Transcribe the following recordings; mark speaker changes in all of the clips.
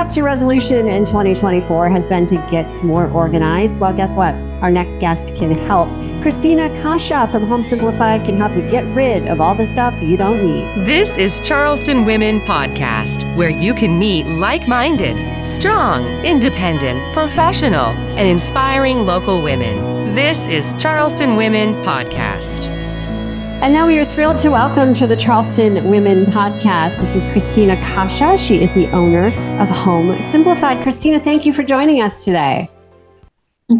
Speaker 1: perhaps your resolution in 2024 has been to get more organized. Well, guess what? Our next guest can help. Christina Coscia from Home Simplified can help you get rid of all the stuff you don't need.
Speaker 2: This is Charleston Women Podcast, where you can meet like-minded, strong, independent, professional, and inspiring local women. This is Charleston Women Podcast.
Speaker 1: And now we are thrilled to welcome to the Charleston Women Podcast. This is Christina Coscia. She is the owner of Home Simplified. Christina, thank you for joining us today.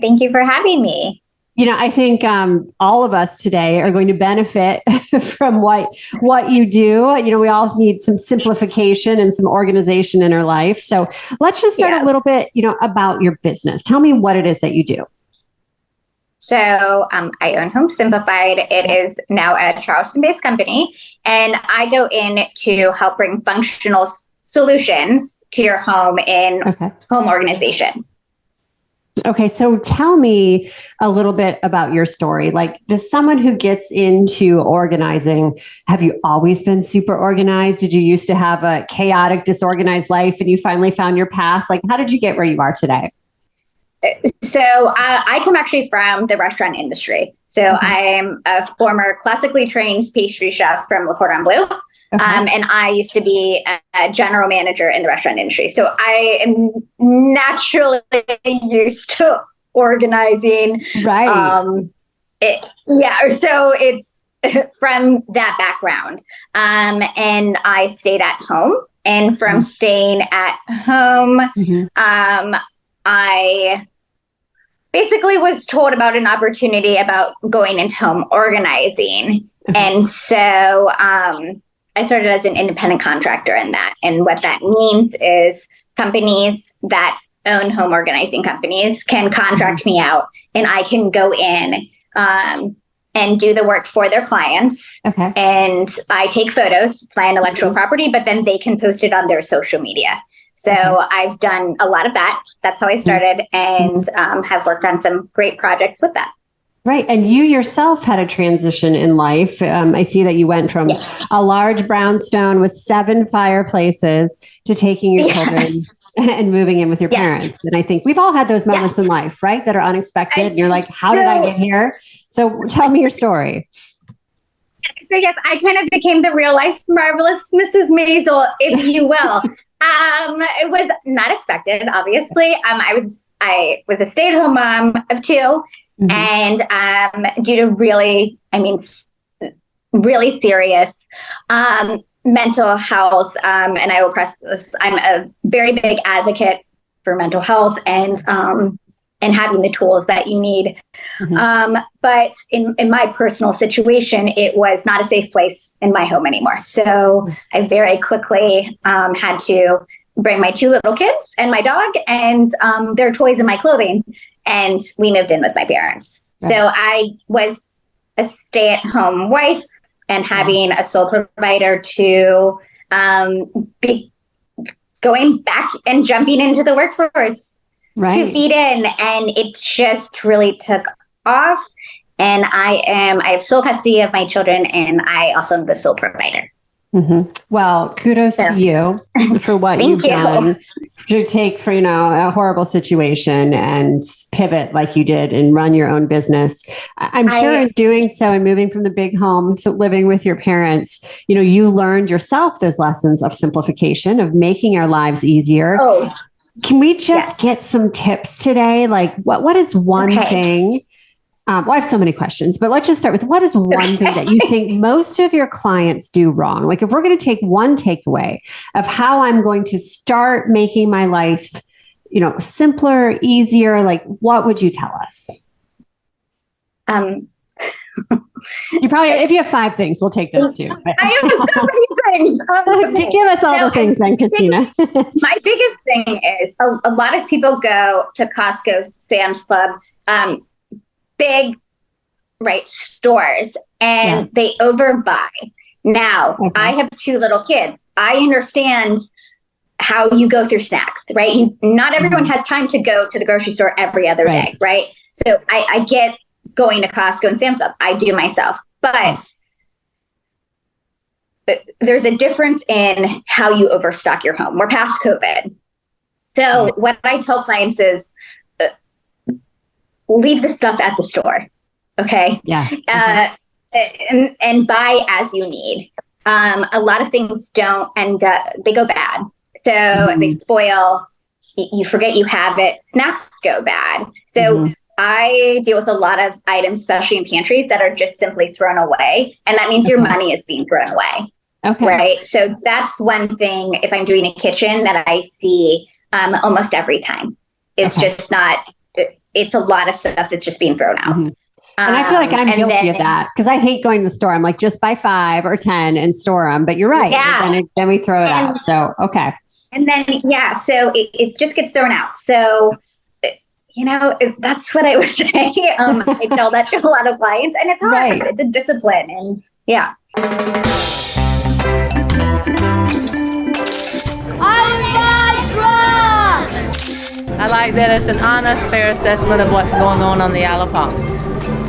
Speaker 3: Thank you for having me.
Speaker 1: You know, I think all of us today are going to benefit from what you do. You know, we all need some simplification and some organization in our life. So let's just start a little bit, about your business. Tell me what it is that you do.
Speaker 3: So I own Home Simplified. It is now a Charleston-based company, and I go in to help bring functional solutions to your home in home organization.
Speaker 1: Okay, so tell me a little bit about your story. Like, does someone who gets into organizing, have you always been super organized? Did you used to have a chaotic, disorganized life and you finally found your path? Like, how did you get where you are today?
Speaker 3: So I come actually from the restaurant industry. So I'm a former classically trained pastry chef from Le Cordon Bleu. And I used to be a general manager in the restaurant industry. So I am naturally used to organizing.
Speaker 1: Right.
Speaker 3: So it's from that background. And I stayed at home. And from staying at home, I basically was told about an opportunity about going into home organizing. And so I started as an independent contractor in that. And what that means is companies that own home organizing companies can contract me out, and I can go in and do the work for their clients. And I take photos. It's my intellectual property, but then they can post it on their social media. So I've done a lot of that. That's how I started, and have worked on some great projects with that.
Speaker 1: Right. And you yourself had a transition in life. I see that you went from a large brownstone with 7 fireplaces to taking your children and moving in with your parents. And I think we've all had those moments in life, right? That are unexpected. And you're like, how did I get here? So tell me your story.
Speaker 3: So yes, I kind of became the real life marvelous Mrs. Maisel, if you will. It was not expected, obviously. I was a stay-at-home mom of 2. And due to really serious mental health, and I will press this, I'm a very big advocate for mental health and having the tools that you need. But in my personal situation, it was not a safe place in my home anymore. So I very quickly had to bring my 2 little kids and my dog and their toys and my clothing. And we moved in with my parents. So I was a stay-at-home wife and having a sole provider to be going back and jumping into the workforce 2 feet in. And it just really took off. And I have sole custody of my children, and I also am the sole provider.
Speaker 1: Well, kudos to you for what you've done to take for, a horrible situation and pivot like you did and run your own business. I'm sure in doing so and moving from the big home to living with your parents, you learned yourself those lessons of simplification, of making our lives easier. Can we just get some tips today? Like what is one thing? Well, I have so many questions, but let's just start with what is one thing that you think most of your clients do wrong? Like if we're going to take one takeaway of how I'm going to start making my life, simpler, easier, like what would you tell us? You probably, if you have 5 things, we'll take those too. But.
Speaker 3: I have so many things.
Speaker 1: Give us all the things then, Christina.
Speaker 3: My biggest thing is a lot of people go to Costco, Sam's Club, big stores, and they overbuy. Now, I have 2 little kids. I understand how you go through snacks, right? Not everyone has time to go to the grocery store every other day, right? So I get going to Costco and Sam's Club. I do myself. But there's a difference in how you overstock your home. We're past COVID. So what I tell clients is leave the stuff at the store. Okay.
Speaker 1: Yeah.
Speaker 3: And buy as you need. A lot of things don't end up, they go bad. So they spoil, you forget you have it, snacks go bad. So I deal with a lot of items, especially in pantries, that are just simply thrown away. And that means your money is being thrown away.
Speaker 1: Okay.
Speaker 3: Right. So that's one thing, if I'm doing a kitchen, that I see almost every time. It's just not, it's a lot of stuff that's just being thrown out.
Speaker 1: And I feel like I'm guilty of that because I hate going to the store. I'm like, just buy 5 or 10 and store them. But you're right.
Speaker 3: Yeah.
Speaker 1: Then we throw it out. So, okay.
Speaker 3: And then, so it just gets thrown out. So, that's what I would say. I tell that to a lot of clients, and it's hard. Right. It's a discipline. And yeah.
Speaker 4: I like that it's an honest, fair assessment of what's going on the Isle of Palms.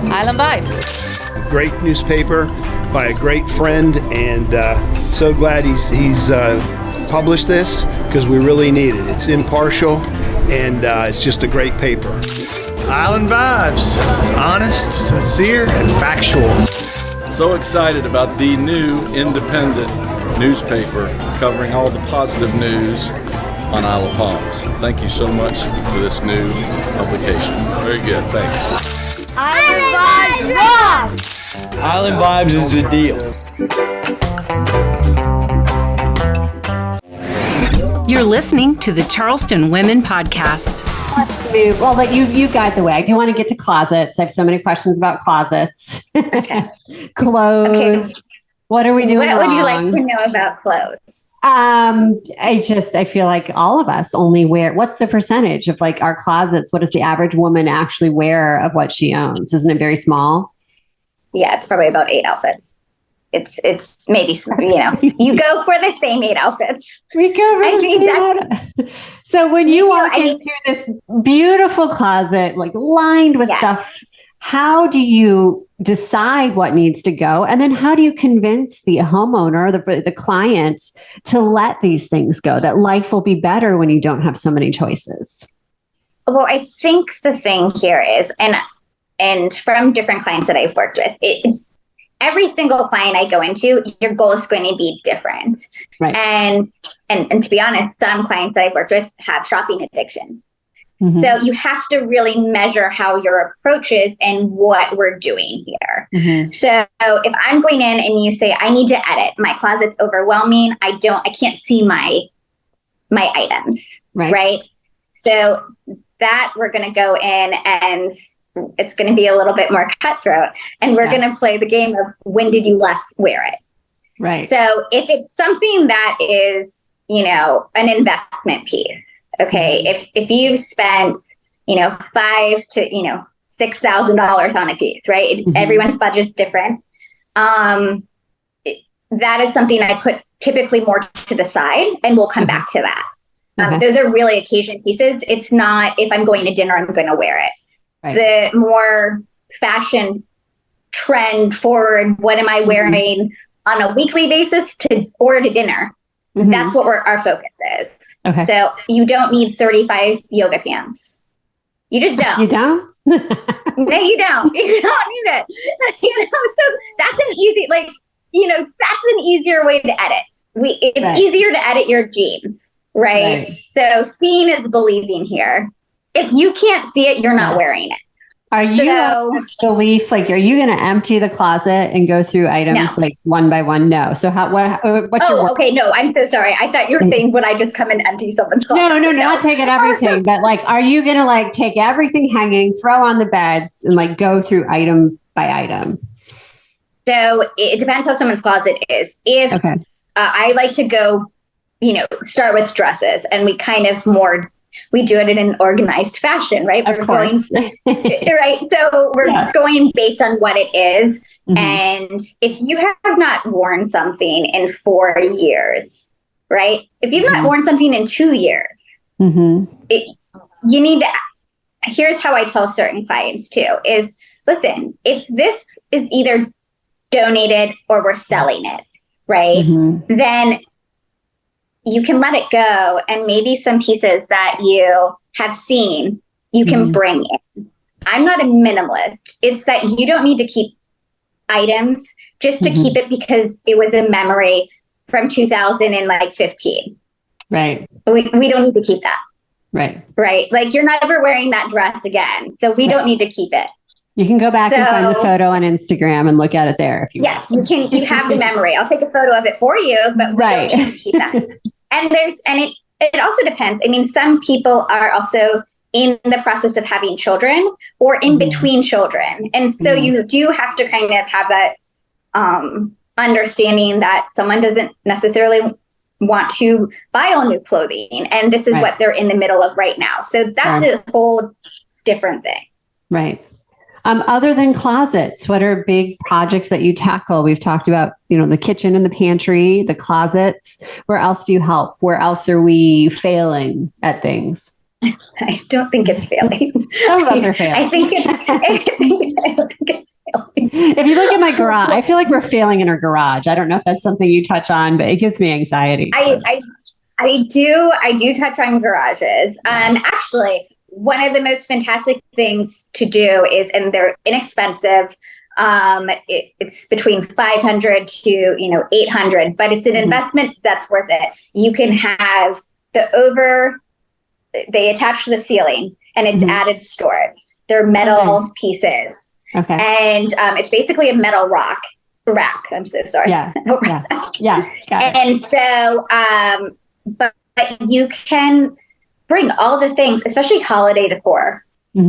Speaker 4: Island Vibes.
Speaker 5: Great newspaper by a great friend, and so glad he's published this because we really need it. It's impartial, and it's just a great paper.
Speaker 6: Island Vibes. Honest, sincere, and factual.
Speaker 7: So excited about the new independent newspaper covering all the positive news on Isle of Palms. Thank you so much for this new publication. Very good, thanks.
Speaker 8: Island Vibes rock!
Speaker 6: Island Vibes is the deal.
Speaker 9: You're listening to the Charleston Women Podcast.
Speaker 1: Let's move. Well, but you guide the way. I do want to get to closets. I have so many questions about closets.
Speaker 3: Okay.
Speaker 1: Clothes. Okay. What are we doing
Speaker 3: What
Speaker 1: wrong?
Speaker 3: would you like to know about clothes?
Speaker 1: I feel like all of us only wear, what's the percentage of like our closets? What does the average woman actually wear of what she owns? Isn't it very small?
Speaker 3: Yeah, it's probably about 8 outfits. It's maybe, you go for the same 8 outfits.
Speaker 1: We go for the same outfits. So when you walk into this beautiful closet, like lined with stuff, how do you decide what needs to go? And then how do you convince the homeowner, the client, to let these things go, that life will be better when you don't have so many choices?
Speaker 3: Well, I think the thing here is, and from different clients that I've worked with, every single client I go into, your goal is going to be different.
Speaker 1: Right.
Speaker 3: And to be honest, some clients that I've worked with have shopping addiction. Mm-hmm. So you have to really measure how your approach is and what we're doing here. Mm-hmm. So if I'm going in and you say, I need to edit, my closet's overwhelming, I can't see my items, right? So that we're going to go in and it's going to be a little bit more cutthroat, and we're going to play the game of when did you last wear it?
Speaker 1: Right.
Speaker 3: So if it's something that is, an investment piece, okay, if you've spent, $5,000 to, $6,000 on a piece, right? Mm-hmm. Everyone's budget's different. That is something I put typically more to the side, and we'll come back to that. Those are really occasion pieces. It's not, if I'm going to dinner, I'm going to wear it. Right. The more fashion trend forward, what am I wearing on a weekly basis or to dinner? Mm-hmm. That's what our focus is. Okay. So you don't need 35 yoga pants. You just don't.
Speaker 1: You don't?
Speaker 3: No, you don't. You don't need it. So that's an easy, that's an easier way to edit. It's easier to edit your jeans, right? So seeing is believing here. If you can't see it, you're not wearing it.
Speaker 1: Are you a belief, are you going to empty the closet and go through items one by one? No. So what's your work?
Speaker 3: Okay. No, I'm so sorry. I thought you were saying, would I just come and empty someone's closet?
Speaker 1: No, not taking everything. But are you going to take everything hanging, throw on the beds and go through item by item?
Speaker 3: So it depends how someone's closet is. If I like to go, start with dresses, and we kind of we do it in an organized fashion, right?
Speaker 1: Of course.
Speaker 3: Right. So we're going based on what it is. Mm-hmm. And if you have not worn something in 4 years, right? If you've not worn something in 2 years, you need to, here's how I tell certain clients too, is listen, if this is either donated or we're selling it, right? Mm-hmm. Then you can let it go, and maybe some pieces that you have seen, you can bring in. I'm not a minimalist. It's that you don't need to keep items just to keep it because it was a memory from 2015.
Speaker 1: Right.
Speaker 3: We don't need to keep that.
Speaker 1: Right.
Speaker 3: Right. Like, you're never wearing that dress again. So we don't need to keep it.
Speaker 1: You can go back and find the photo on Instagram and look at it there if you
Speaker 3: want. You can. You have the memory. I'll take a photo of it for you, but we don't need to keep that. And it also depends. I mean, some people are also in the process of having children or in between children. And so you do have to kind of have that understanding that someone doesn't necessarily want to buy all new clothing. And this is what they're in the middle of right now. So that's a whole different thing.
Speaker 1: Right. Other than closets, what are big projects that you tackle? We've talked about, the kitchen and the pantry, the closets. Where else do you help? Where else are we failing at things?
Speaker 3: I don't think it's failing.
Speaker 1: Some of us are failing.
Speaker 3: I think it's failing.
Speaker 1: If you look at my garage, I feel like we're failing in our garage. I don't know if that's something you touch on, but it gives me anxiety.
Speaker 3: I do touch on garages. Actually, one of the most fantastic things to do is, and they're inexpensive. It's between $500 to $800, but it's an investment that's worth it. You can have they attach to the ceiling, and it's added storage. They're metal pieces.
Speaker 1: Okay.
Speaker 3: And it's basically a metal rack. I'm so sorry.
Speaker 1: Yeah. Yeah. Got it.
Speaker 3: And so, but you can bring all the things, especially holiday decor.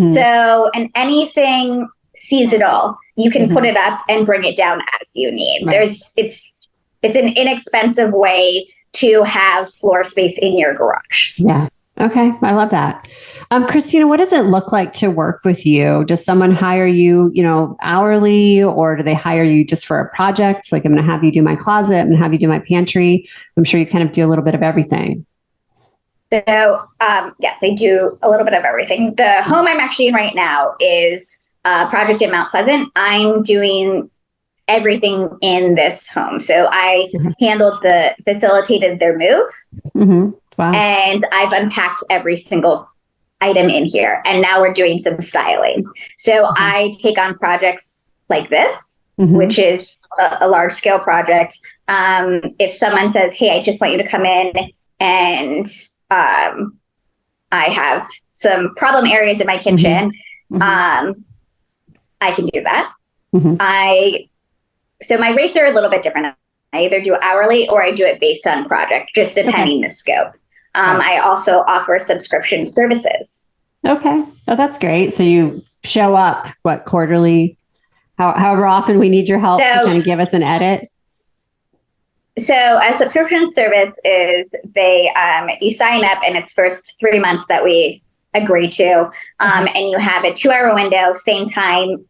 Speaker 3: So, and anything seasonal, you can put it up and bring it down as you need. Right. It's an inexpensive way to have floor space in your garage.
Speaker 1: Yeah. Okay. I love that. Christina, what does it look like to work with you? Does someone hire you, hourly, or do they hire you just for a project? Like, I'm going to have you do my closet. I'm going to have you do my pantry. I'm sure you kind of do a little bit of everything.
Speaker 3: So, yes, I do a little bit of everything. The home I'm actually in right now is a project in Mount Pleasant. I'm doing everything in this home. So I facilitated their move.
Speaker 1: Wow.
Speaker 3: And I've unpacked every single item in here. And now we're doing some styling. So I take on projects like this, which is a large scale project. If someone says, hey, I just want you to come in and I have some problem areas in my kitchen, I can do that. So my rates are a little bit different. I either do hourly or I do it based on project, just depending the scope. I also offer subscription services. Okay.
Speaker 1: Oh, that's great. So you show up, quarterly, however often we need your help to kind of give us an edit.
Speaker 3: So a subscription service is you sign up, and it's first 3 months that we agree to. And you have a 2-hour window, same time,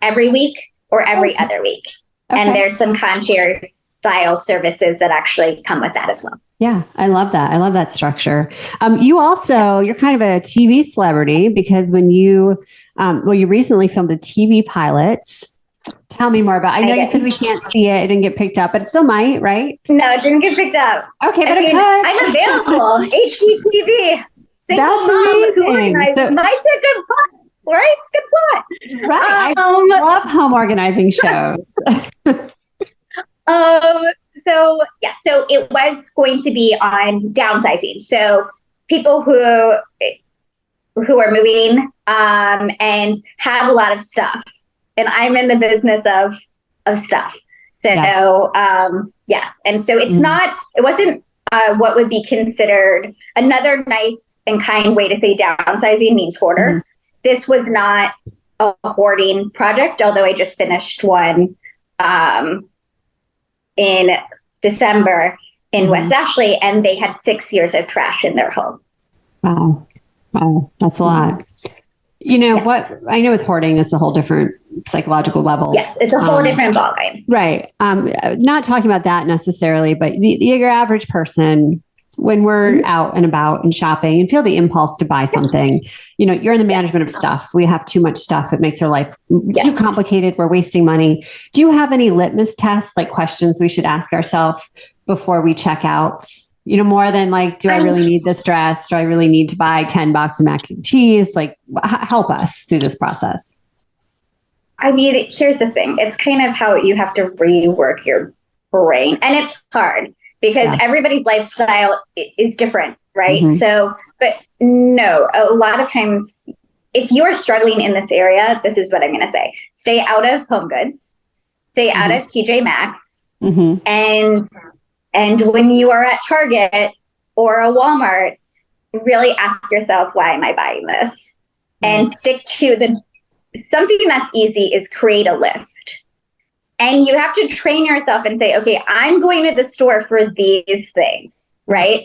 Speaker 3: every week or every other week. Okay. And there's some concierge style services that actually come with that as well.
Speaker 1: Yeah, I love that. I love that structure. You're kind of a TV celebrity because when you recently filmed a TV pilot. Tell me more about it. I know you said we can't see it. It didn't get picked up, but it still might, right?
Speaker 3: No, it didn't get picked up.
Speaker 1: Okay, but it could.
Speaker 3: I'm available. HGTV.
Speaker 1: That's amazing.
Speaker 3: So might be a good plot, right? It's a good plot.
Speaker 1: Right. I love home organizing shows.
Speaker 3: So it was going to be on downsizing. So people who are moving and have a lot of stuff. And I'm in the business of stuff. So, yes. And so it's it wasn't what would be considered another nice and kind way to say downsizing means hoarder. This was not a hoarding project, although I just finished one in December in West Ashley, and they had 6 years of trash in their home.
Speaker 1: Wow. That's a lot. What I know with hoarding, it's a whole different psychological level.
Speaker 3: Yes, it's a whole different ballgame.
Speaker 1: Right. Not talking about that necessarily, but your average person, when we're out and about and shopping and feel the impulse to buy something, you're in the management of stuff. We have too much stuff. It makes our life too complicated. We're wasting money. Do you have any litmus tests, like questions we should ask ourselves before we check out more than like, do I really need this dress? Do I really need to buy 10 boxes of mac and cheese? Like, help us through this process.
Speaker 3: I mean, here's the thing. It's kind of how you have to rework your brain. And it's hard because everybody's lifestyle is different, right?
Speaker 1: Mm-hmm.
Speaker 3: So, but no, a lot of times, if you are struggling in this area, this is what I'm going to say. Stay out of Home Goods. Stay out of TJ Maxx.
Speaker 1: Mm-hmm.
Speaker 3: And when you are at Target or a Walmart, really ask yourself, why am I buying this? And stick to something that's easy is create a list. And you have to train yourself and say, okay, I'm going to the store for these things, right?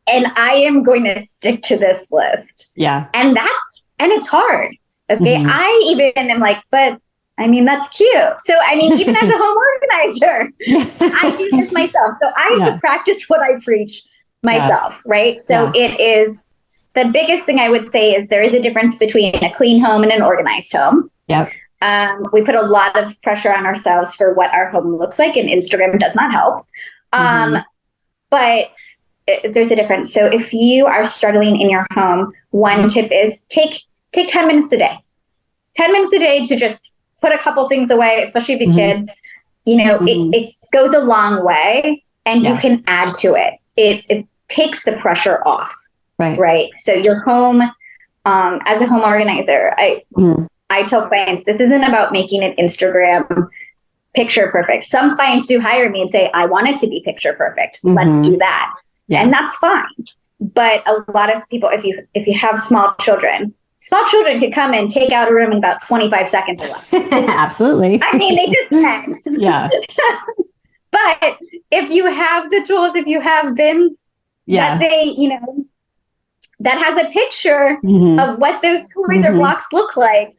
Speaker 3: And I am going to stick to this list.
Speaker 1: Yeah.
Speaker 3: And it's hard. Okay. Mm-hmm. I even am like, but I mean, that's cute. So, I mean, even as a home organizer, I do this myself. So I have to practice what I preach myself, right? So it is, the biggest thing I would say is there is a difference between a clean home and an organized home.
Speaker 1: Yep.
Speaker 3: We put a lot of pressure on ourselves for what our home looks like, and Instagram does not help. But there's a difference. So if you are struggling in your home, one tip is take 10 minutes a day. 10 minutes a day to just put a couple things away, especially if kids, it goes a long way, and you can add to it. It takes the pressure off. Right. So your home, as a home organizer, I tell clients, this isn't about making an Instagram picture perfect. Some clients do hire me and say, I want it to be picture perfect. Let's do that. Yeah. And that's fine. But a lot of people, if you have small children could come and take out a room in about 25 seconds or less.
Speaker 1: Absolutely.
Speaker 3: I mean, they just can.
Speaker 1: Yeah.
Speaker 3: But if you have the tools, if you have bins that they, that has a picture of what those toys or blocks look like,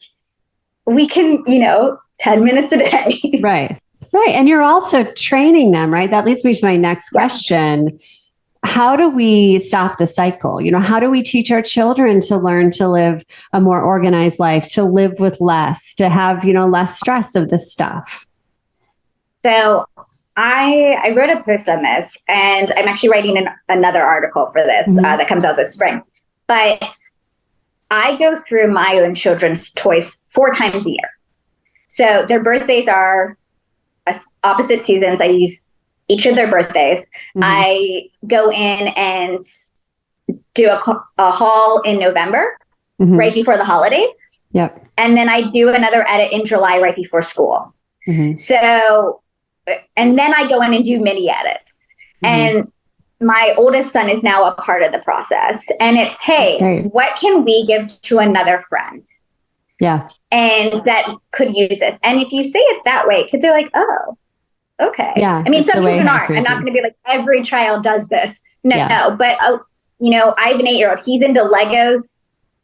Speaker 3: we can, 10 minutes a day.
Speaker 1: Right. And you're also training them, right? That leads me to my next question. How do we stop the cycle? How do we teach our children to learn to live a more organized life, to live with less, to have, less stress of this stuff?
Speaker 3: So I wrote a post on this, and I'm actually writing another article for this that comes out this spring. But I go through my own children's toys 4 times a year. So their birthdays are opposite seasons. I use each of their birthdays. I go in and do a haul in November, right before the holidays.
Speaker 1: Yep.
Speaker 3: And then I do another edit in July, right before school. So, and then I go in and do mini edits. And my oldest son is now a part of the process. And it's, hey, what can we give to another friend?
Speaker 1: Yeah.
Speaker 3: And that could use this. And if you say it that way, kids are like, oh, okay.
Speaker 1: Yeah.
Speaker 3: I mean, some children aren't. I'm not going to be like, every child does this. No. But, I have an 8-year-old. He's into Legos,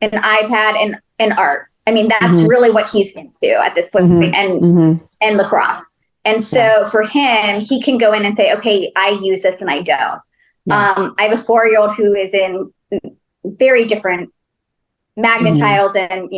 Speaker 3: an iPad, and art. I mean, that's really what he's into at this point, and lacrosse. And so for him, he can go in and say, okay, I use this and I don't. I have a 4-year-old who is in very different magnet tiles and,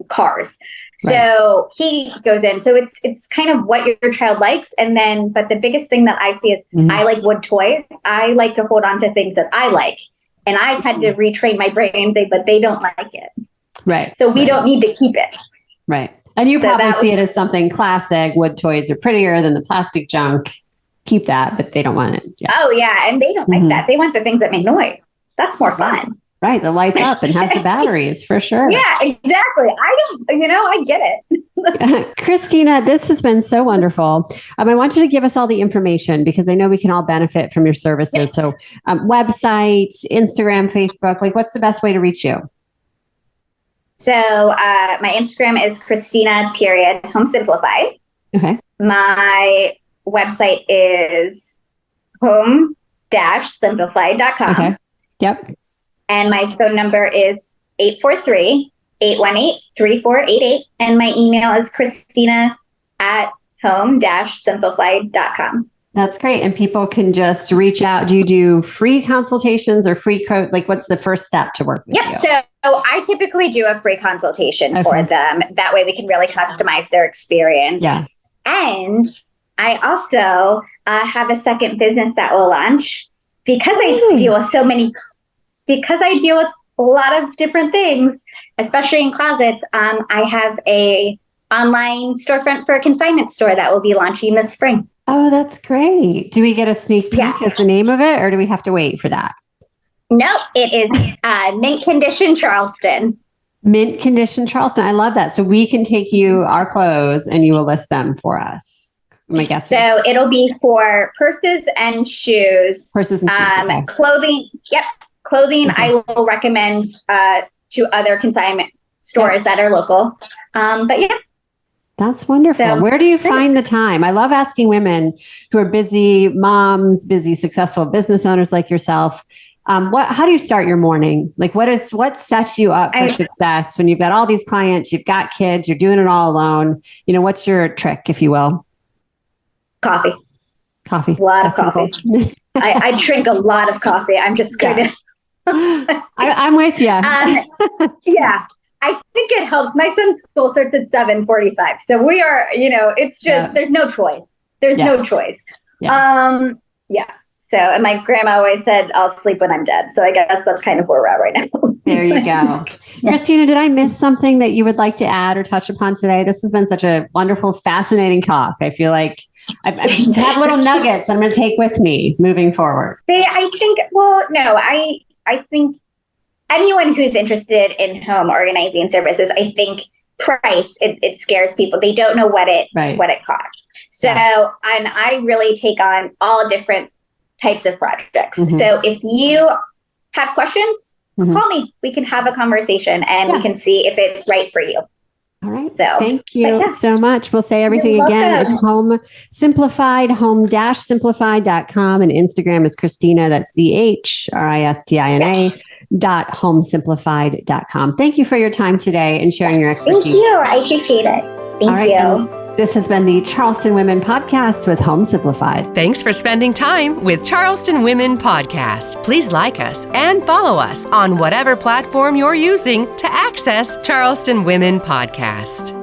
Speaker 3: cars. So he goes in. So it's kind of what your child likes. And then, but the biggest thing that I see is I like wood toys. I like to hold on to things that I like. And I've had to retrain my brain and say, but they don't like it.
Speaker 1: Right.
Speaker 3: So we don't need to keep it.
Speaker 1: Right. And you probably see it as something classic. Wood toys are prettier than the plastic junk. Keep that, but they don't want it. Yeah.
Speaker 3: Oh, yeah. And they don't like that. They want the things that make noise. That's more fun.
Speaker 1: Right. The lights up and has the batteries for sure.
Speaker 3: Yeah, exactly. I get it.
Speaker 1: Christina, this has been so wonderful. I want you to give us all the information because I know we can all benefit from your services. Yeah. So website, Instagram, Facebook, what's the best way to reach you?
Speaker 3: So my Instagram is Christina Home Simplified.
Speaker 1: Okay.
Speaker 3: My website is home-simplified.com. Okay.
Speaker 1: Yep.
Speaker 3: And my phone number is 843-818-3488. And my email is Christina@home-simplified.com.
Speaker 1: That's great. And people can just reach out. Do you do free consultations or free code? What's the first step to work with you?
Speaker 3: So I typically do a free consultation for them. That way we can really customize their experience.
Speaker 1: Yeah.
Speaker 3: And I also have a second business that will launch because I deal with a lot of different things, especially in closets, I have a online storefront for a consignment store that will be launching this spring.
Speaker 1: Oh, that's great. Do we get a sneak peek as the name of it, or do we have to wait for that?
Speaker 3: No, it is Mint Condition Charleston.
Speaker 1: Mint Condition Charleston. I love that. So we can take you our clothes and you will list them for us. I guess
Speaker 3: so. It'll be for purses and shoes.
Speaker 1: Purses and shoes. Okay.
Speaker 3: Clothing. Yep. Clothing. Okay. I will recommend to other consignment stores that are local. But yeah.
Speaker 1: That's wonderful. So, where do you find the time? I love asking women who are busy moms, busy, successful business owners like yourself. How do you start your morning? Like what sets you up for success when you've got all these clients, you've got kids, you're doing it all alone? You know, what's your trick, if you will?
Speaker 3: Coffee.
Speaker 1: A
Speaker 3: lot of coffee. I drink a lot of coffee. I'm just going to.
Speaker 1: I'm with you.
Speaker 3: Yeah. I think it helps. My son's school starts at 7:45. So we are, it's just, there's no choice. There's no choice. Yeah. So, and my grandma always said, I'll sleep when I'm dead. So I guess that's kind of where we're at right now.
Speaker 1: There you go. Christina, did I miss something that you would like to add or touch upon today? This has been such a wonderful, fascinating talk. I feel like I have little nuggets that I'm going to take with me moving forward.
Speaker 3: I think anyone who's interested in home organizing services, I think price, it scares people. They don't know what it costs. So, and I really take on all different types of projects. Mm-hmm. So if you have questions, call me. We can have a conversation and we can see if it's right for you.
Speaker 1: All right. So thank you so much. We'll say everything again. It's Home Simplified, home-simplified.com, and Instagram is Christina, that's CHRISTINA.homesimplified.com. Thank you for your time today and sharing your expertise.
Speaker 3: Thank you. I appreciate it. Thank you.
Speaker 1: This has been the Charleston Women Podcast with Home Simplified.
Speaker 2: Thanks for spending time with Charleston Women Podcast. Please like us and follow us on whatever platform you're using to access Charleston Women Podcast.